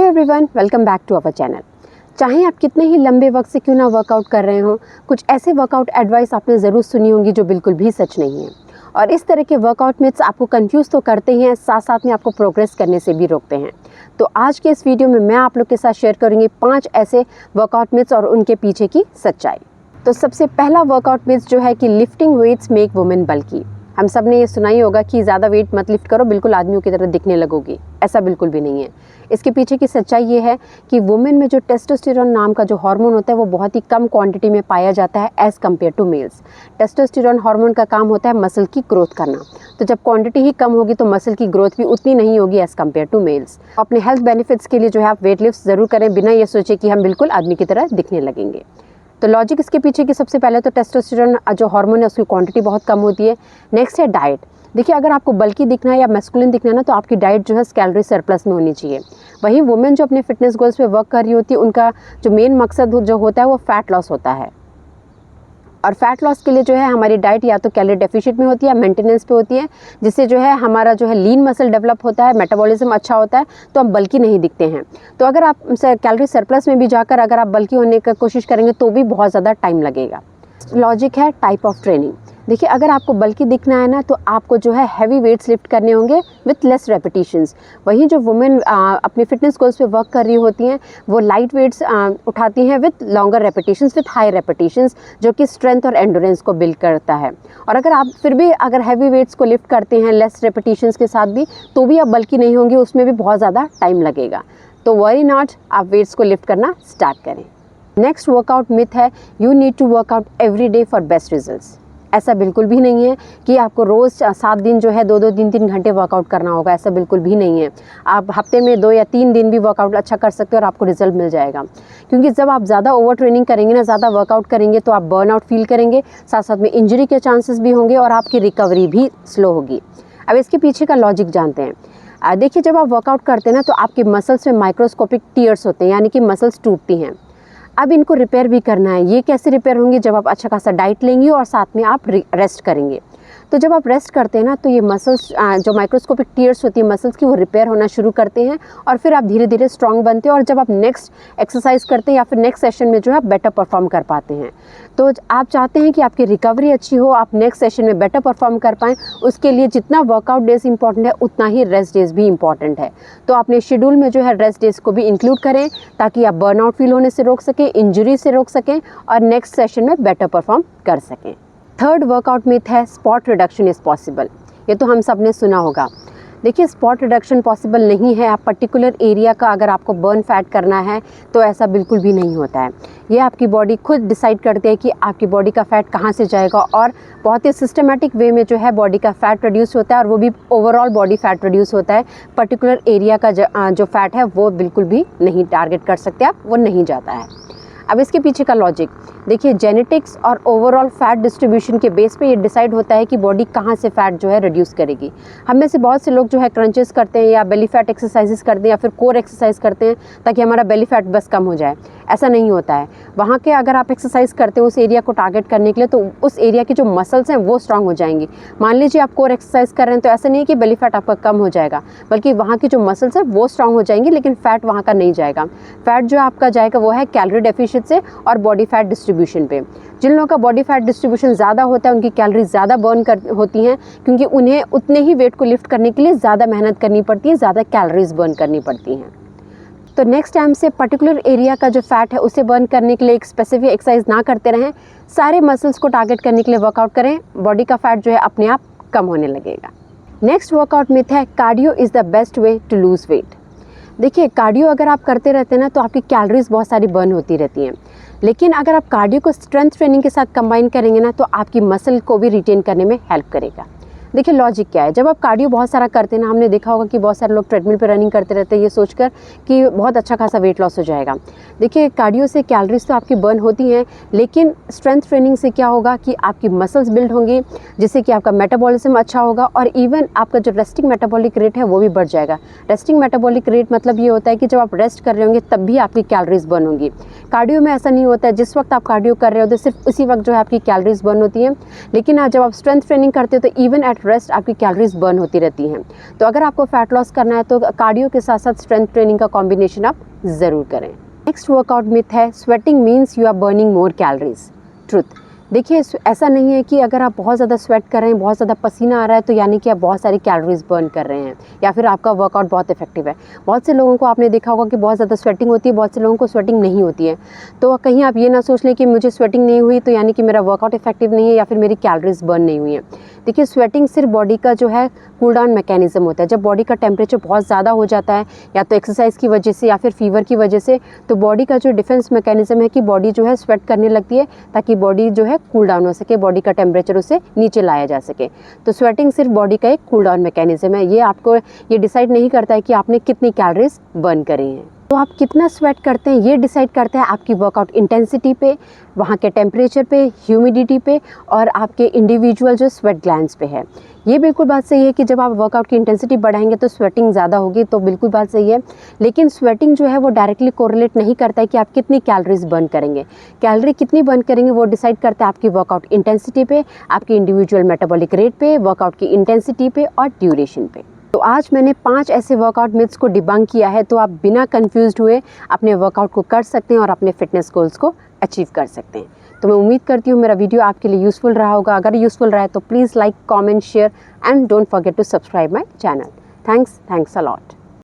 Everyone, welcome back to our channel. चाहे आप कितने ही लंबे वक्त से क्यों ना वर्कआउट कर रहे हों, कुछ ऐसे वर्कआउट एडवाइस आपने ज़रूर सुनी होंगी जो बिल्कुल भी सच नहीं है। और इस तरह के वर्कआउट मिथ्स आपको कंफ्यूज तो करते ही हैं, साथ साथ में आपको प्रोग्रेस करने से भी रोकते हैं। तो आज के इस वीडियो में मैं आप लोग के साथ शेयर करूँगी 5 ऐसे वर्कआउट मिथ्स और उनके पीछे की सच्चाई। तो सबसे पहला वर्कआउट मिथ्स जो है कि लिफ्टिंग वेट्स मेक वुमेन बल्की। हम सब ने ये सुना ही होगा कि ज़्यादा वेट मत लिफ्ट करो, बिल्कुल आदमियों की तरह दिखने लगोगी। ऐसा बिल्कुल भी नहीं है। इसके पीछे की सच्चाई ये है कि वुमेन में जो टेस्टोस्टेरोन नाम का जो हार्मोन होता है वो बहुत ही कम क्वांटिटी में पाया जाता है as compare to males. Testosterone hormone का काम होता है मसल की ग्रोथ करना, तो जब क्वांटिटी ही कम होगी तो मसल की ग्रोथ भी उतनी नहीं होगी एज़ कम्पेयर टू मेल्स। अपने हेल्थ बेनिफिट्स के लिए जो है आप वेट लिफ्ट ज़रूर करें, बिना ये सोचे कि हम बिल्कुल आदमी की तरह दिखने लगेंगे। तो लॉजिक इसके पीछे की सबसे पहले तो टेस्टोस्टेरोन जो हार्मोन है उसकी क्वांटिटी बहुत कम होती है। नेक्स्ट है डाइट। देखिए, अगर आपको बल्की दिखना है या मैस्कुलिन दिखना है ना, तो आपकी डाइट जो है कैलोरी सरप्लस में होनी चाहिए। वहीं वुमेन जो अपने फिटनेस गोल्स पे वर्क कर रही होती है, उनका जो मेन मकसद जो होता है वो फैट लॉस होता है। और फैट लॉस के लिए जो है हमारी डाइट या तो कैलोरी डेफिशिएंट में होती है या मेंटेनेंस पे होती है, जिससे जो है हमारा जो है लीन मसल डेवलप होता है, मेटाबॉलिज्म अच्छा होता है, तो हम बल्की नहीं दिखते हैं। तो अगर आप कैलोरी सरप्लस में भी जाकर अगर आप बल्की होने की कोशिश करेंगे तो भी बहुत ज़्यादा टाइम लगेगा। लॉजिक है टाइप ऑफ ट्रेनिंग। देखिए, अगर आपको बल्की दिखना है ना, तो आपको जो है हैवी वेट्स लिफ्ट करने होंगे विथ लेस रेपिटेशंस। वहीं जो वुमेन अपने फिटनेस गोल्स पे वर्क कर रही होती हैं वो लाइट वेट्स उठाती हैं with longer repetitions, with high repetitions, जो कि स्ट्रेंथ और एंडोरेंस को बिल्ड करता है। और अगर आप फिर भी अगर हैवी वेट्स को लिफ्ट करते हैं लेस रेपिटेशंस के साथ भी, तो भी आप बल्की नहीं होंगे, उसमें भी बहुत ज़्यादा टाइम लगेगा। तो वरी नॉट, आप वेट्स को लिफ्ट करना स्टार्ट करें। नेक्स्ट वर्कआउट मिथ है you need to workout every day for best results. ऐसा बिल्कुल भी नहीं है कि आपको रोज़ 7 दिन जो है 2-2 3-3 घंटे वर्कआउट करना होगा। ऐसा बिल्कुल भी नहीं है। आप हफ्ते में 2 या 3 दिन भी वर्कआउट अच्छा कर सकते हो और आपको रिजल्ट मिल जाएगा। क्योंकि जब आप ज़्यादा ओवर ट्रेनिंग करेंगे ना, ज़्यादा वर्कआउट करेंगे, तो आप बर्नआउट फील करेंगे, साथ साथ में इंजरी के चांसेस भी होंगे और आपकी रिकवरी भी स्लो होगी। अब इसके पीछे का लॉजिक जानते हैं। देखिए, जब आप वर्कआउट करते हैं ना, तो आपके मसल्स में माइक्रोस्कोपिक टीयर्स होते हैं, यानी कि मसल्स टूटती हैं। अब इनको रिपेयर भी करना है। ये कैसे रिपेयर होंगे? जब आप अच्छा खासा डाइट लेंगे और साथ में आप रेस्ट करेंगे। तो जब आप रेस्ट करते हैं ना, तो ये मसल्स जो माइक्रोस्कोपिक टीयर्स होती है मसल्स की, वो रिपेयर होना शुरू करते हैं और फिर आप धीरे धीरे स्ट्रांग बनते हैं। और जब आप नेक्स्ट एक्सरसाइज करते हैं या फिर नेक्स्ट सेशन में जो है आप बेटर परफॉर्म कर पाते हैं। तो आप चाहते हैं कि आपकी रिकवरी अच्छी हो, आप नेक्स्ट सेशन में बेटर परफॉर्म कर पाएँ, उसके लिए जितना वर्कआउट डेज इंपॉर्टेंट है उतना ही रेस्ट डेज भी इंपॉर्टेंट है। तो अपने शेड्यूल में जो है रेस्ट डेज को भी इंक्लूड करें, ताकि आप बर्नआउट फील होने से रोक सकें, इंजरी से रोक सकें और नेक्स्ट सेशन में बेटर परफॉर्म कर सकें। थर्ड वर्कआउट मिथ है स्पॉट रिडक्शन इज़ पॉसिबल। ये तो हम सब ने सुना होगा। देखिए, स्पॉट रिडक्शन पॉसिबल नहीं है। आप पर्टिकुलर एरिया का अगर आपको बर्न फैट करना है तो ऐसा बिल्कुल भी नहीं होता है। ये आपकी बॉडी खुद डिसाइड करती है कि आपकी बॉडी का फ़ैट कहाँ से जाएगा, और बहुत ही सिस्टमेटिक वे में जो है बॉडी का फ़ैट प्रोड्यूस होता है, और वो भी ओवरऑल बॉडी फैट प्रोड्यूस होता है। पर्टिकुलर एरिया का जो फ़ैट है वो बिल्कुल भी नहीं टारगेट कर सकते आप, वो नहीं जाता है। अब इसके पीछे का लॉजिक देखिए, जेनेटिक्स और ओवरऑल फैट डिस्ट्रीब्यूशन के बेस पे ये डिसाइड होता है कि बॉडी कहाँ से फैट जो है रिड्यूस करेगी। हम में से बहुत से लोग जो है क्रंचेस करते हैं या बेली फैट एक्सरसाइजेस करते हैं या फिर कोर एक्सरसाइज करते हैं ताकि हमारा बेली फैट बस कम हो जाए। ऐसा नहीं होता है। वहाँ के अगर आप एक्सरसाइज करते हैं उस एरिया को टारगेट करने के लिए, तो उस एरिया की जो मसल्स हैं वो स्ट्रांग हो जाएंगी। मान लीजिए आप कोर एक्सरसाइज कर रहे हैं, तो ऐसा नहीं है कि बेली फैट आपका कम हो जाएगा, बल्कि वहाँ की जो मसल्स हैं वो स्ट्रांग हो जाएंगी, लेकिन फैट वहाँ का नहीं जाएगा। फैट जो आपका जाएगा वो है कैलोरी डेफिशिएंट से और बॉडी फैट डिस्ट्रीब्यूशन पे। जिन लोगों का बॉडी फैट डिस्ट्रीब्यूशन ज़्यादा होता है उनकी कैलोरीज ज़्यादा बर्न होती हैं, क्योंकि उन्हें उतने ही वेट को लिफ्ट करने के लिए ज़्यादा मेहनत करनी पड़ती है, ज़्यादा कैलोरीज बर्न करनी पड़ती हैं। तो नेक्स्ट टाइम से पर्टिकुलर एरिया का जो फैट है उसे बर्न करने के लिए एक स्पेसिफिक एक्सरसाइज ना करते रहें, सारे मसल्स को टारगेट करने के लिए वर्कआउट करें। बॉडी का फैट जो है अपने आप कम होने लगेगा। नेक्स्ट वर्कआउट मिथ है cardio is the best way to lose weight. देखिए, कार्डियो अगर आप करते रहते हैं ना, तो आपकी कैलोरीज बहुत सारी बर्न होती रहती हैं, लेकिन अगर आप कार्डियो को स्ट्रेंथ ट्रेनिंग के साथ कंबाइन करेंगे ना, तो आपकी मसल को भी रिटेन करने में हेल्प करेगा। देखिए, लॉजिक क्या है, जब आप कार्डियो बहुत सारा करते हैं ना, हमने देखा होगा कि बहुत सारे लोग ट्रेडमिल पे रनिंग करते रहते हैं ये सोचकर कि बहुत अच्छा खासा वेट लॉस हो जाएगा। देखिए, कार्डियो से कैलोरीज तो आपकी बर्न होती हैं, लेकिन स्ट्रेंथ ट्रेनिंग से क्या होगा कि आपकी मसल्स बिल्ड होंगी, जिससे कि आपका मेटाबॉलिज्म अच्छा होगा और इवन आपका जो रेस्टिंग मेटाबॉलिक रेट है वो भी बढ़ जाएगा। रेस्टिंग मेटाबॉलिक रेट मतलब ये होता है कि जब आप रेस्ट कर रहे होंगे तब भी आपकी कैलोरीज बर्न होंगी। कार्डियो में ऐसा नहीं होता है, जिस वक्त आप कार्डियो कर रहे होते सिर्फ उसी वक्त जो है आपकी कैलोरीज बर्न होती हैं, लेकिन जब आप स्ट्रेंथ ट्रेनिंग करते हो तो इवन एट रेस्ट आपकी कैलोरीज बर्न होती रहती हैं। तो अगर आपको फैट लॉस करना है तो कार्डियो के साथ साथ स्ट्रेंथ ट्रेनिंग का कॉम्बिनेशन आप ज़रूर करें। नेक्स्ट वर्कआउट मिथ है sweating means you are burning more calories. Truth, देखिए ऐसा नहीं है कि अगर आप बहुत ज़्यादा स्वेट कर रहे हैं, बहुत ज़्यादा पसीना आ रहा है तो यानी कि आप बहुत सारी कैलोरीज बर्न कर रहे हैं या फिर आपका वर्कआउट बहुत इफेक्टिव है। बहुत से लोगों को आपने देखा होगा कि बहुत ज़्यादा स्वेटिंग होती है, बहुत से लोगों को स्वेटिंग नहीं होती है। तो कहीं आप ये ना सोच लें कि मुझे स्वेटिंग नहीं हुई तो यानी कि मेरा वर्कआउट इफेक्टिव नहीं है या फिर मेरी कैलोरीज बर्न नहीं हुई है। देखिए स्वेटिंग सिर्फ बॉडी का जो है कूल डाउन मैकेनिज्म होता है। जब बॉडी का टेम्परेचर बहुत ज़्यादा हो जाता है या तो एक्सरसाइज की वजह से या फिर फीवर की वजह से, तो बॉडी का जो डिफेंस मैकेनिज्म है कि बॉडी जो है स्वेट करने लगती है ताकि बॉडी जो है कूल डाउन हो सके, बॉडी का टेम्परेचर उसे नीचे लाया जा सके। तो स्वेटिंग सिर्फ बॉडी का एक कूल डाउन मैकेनिज्म है। ये आपको ये डिसाइड नहीं करता है कि आपने कितनी कैलोरीज बर्न करी हैं। तो आप कितना स्वेट करते हैं ये डिसाइड करता है आपकी वर्कआउट इंटेंसिटी पे, वहाँ के टेम्परेचर पे, ह्यूमिडिटी पे और आपके इंडिविजुअल जो स्वेट ग्लैंड्स पे है। ये बिल्कुल बात सही है कि जब आप वर्कआउट की इंटेंसिटी बढ़ाएंगे तो स्वेटिंग ज़्यादा होगी, तो बिल्कुल बात सही है। लेकिन स्वेटिंग जो है वो डायरेक्टली कोरिलेट नहीं करता है कि आप कितनी कैलोरीज बर्न करेंगे। कैलोरी कितनी बर्न करेंगे वो डिसाइड करता है आपकी वर्कआउट इंटेंसिटी पे, आपकी इंडिविजुअल मेटाबॉलिक रेट पे, वर्कआउट की इंटेंसिटी पे और ड्यूरेशन पे। तो आज मैंने 5 ऐसे वर्कआउट मिथ्स को डिबंक किया है, तो आप बिना कंफ्यूज्ड हुए अपने वर्कआउट को कर सकते हैं और अपने फिटनेस गोल्स को अचीव कर सकते हैं। तो मैं उम्मीद करती हूँ मेरा वीडियो आपके लिए यूज़फुल रहा होगा। अगर यूज़फुल रहा है तो please like, comment, share and don't forget to subscribe my channel. Thanks a lot.